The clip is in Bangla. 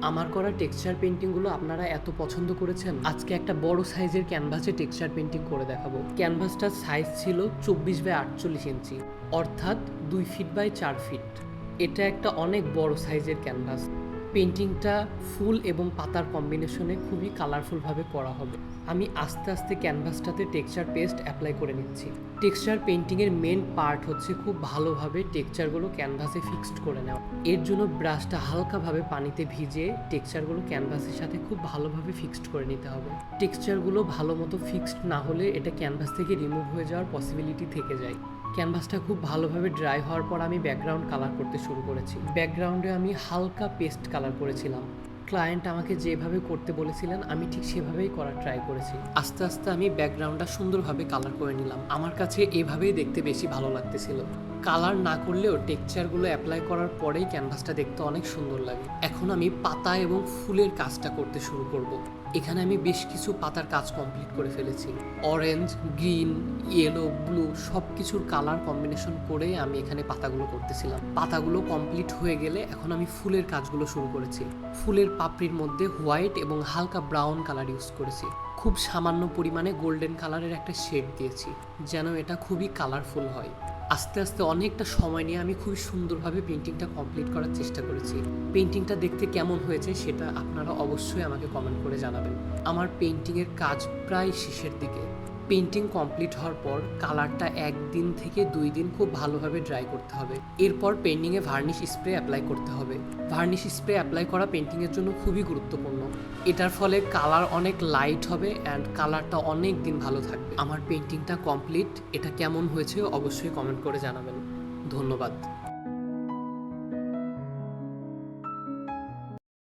আমার করা টেক্সচার পেইন্টিংগুলো আপনারা এত পছন্দ করেছেন, আজকে একটা বড় সাইজের ক্যানভাসে টেক্সচার পেইন্টিং করে দেখাবো। ক্যানভাসটার সাইজ ছিল 24x48 ইঞ্চি, অর্থাৎ 2 ফিট বাই 4 ফিট। এটা একটা অনেক বড় সাইজের ক্যানভাস। পেইন্টিংটা ফুল এবং পাতার কম্বিনেশনে খুবই কালারফুলভাবে করা হবে। আমি আস্তে আস্তে ক্যানভাসটাতে টেক্সচার পেস্ট অ্যাপ্লাই করে নিচ্ছি। টেক্সচার পেইন্টিংয়ের মেন পার্ট হচ্ছে খুব ভালোভাবে টেক্সচারগুলো ক্যানভাসে ফিক্সড করে নেওয়া। এর জন্য ব্রাশটা হালকাভাবে পানিতে ভিজিয়ে টেক্সচারগুলো ক্যানভাসের সাথে খুব ভালোভাবে ফিক্সড করে নিতে হবে। টেক্সচারগুলো ভালো মতো ফিক্সড না হলে এটা ক্যানভাস থেকে রিমুভ হয়ে যাওয়ার পসিবিলিটি থেকে যায়। ক্যানভাসটা খুব ভালোভাবে ড্রাই হওয়ার পর আমি ব্যাকগ্রাউন্ড কালার করতে শুরু করেছি। ব্যাকগ্রাউন্ডে আমি হালকা পেস্ট কালার করেছিলাম। ক্লায়েন্ট আমাকে যেভাবে করতে বলেছিলেন আমি ঠিক সেভাবেই করার ট্রাই করেছি। আস্তে আস্তে আমি ব্যাকগ্রাউন্ডটা সুন্দরভাবে কালার করে নিলাম। আমার কাছে এভাবেই দেখতে বেশি ভালো লাগতেছিল। কালার না করলেও টেক্সচারগুলো অ্যাপ্লাই করার পরেই ক্যানভাসটা দেখতে অনেক সুন্দর লাগে। এখন আমি পাতা এবং ফুলের কাজটা করতে শুরু করব। এখানে আমি বেশ কিছু পাতার কাজ কমপ্লিট করে ফেলেছি। অরেঞ্জ, গ্রিন, ইয়েলো, ব্লু সব কিছুর কালার কম্বিনেশন করে আমি এখানে পাতাগুলো করতেছিলাম। পাতাগুলো কমপ্লিট হয়ে গেলে এখন আমি ফুলের কাজগুলো শুরু করেছি। ফুলের পাপড়ির মধ্যে হোয়াইট এবং হালকা ব্রাউন কালার ইউজ করেছি। খুব সামান্য পরিমাণে গোল্ডেন কালারের একটা শেড দিয়েছি যেন এটা খুবই কালারফুল হয়। আস্তে আস্তে অনেকটা সময় নিয়ে আমি খুবই সুন্দরভাবে পেইন্টিংটা কমপ্লিট করার চেষ্টা করেছি। পেইন্টিংটা দেখতে কেমন হয়েছে সেটা আপনারা অবশ্যই আমাকে কমেন্ট করে জানাবেন। আমার পেইন্টিংয়ের কাজ প্রায় শেষের দিকে। পেইন্টিং কমপ্লিট হওয়ার পর কালারটা 1 দিন থেকে 2 দিন খুব ভালোভাবে ড্রাই করতে হবে। এরপর পেইন্টিংয়ে ভার্নিশ স্প্রে অ্যাপ্লাই করতে হবে। ভার্নিশ স্প্রে অ্যাপ্লাই করা পেইন্টিংয়ের জন্য খুবই গুরুত্বপূর্ণ। এটার ফলে কালার অনেক লাইট হবে অ্যান্ড কালারটা অনেক দিন ভালো থাকবে। আমার পেইন্টিংটা কমপ্লিট। এটা কেমন হয়েছে অবশ্যই কমেন্ট করে জানাবেন। ধন্যবাদ।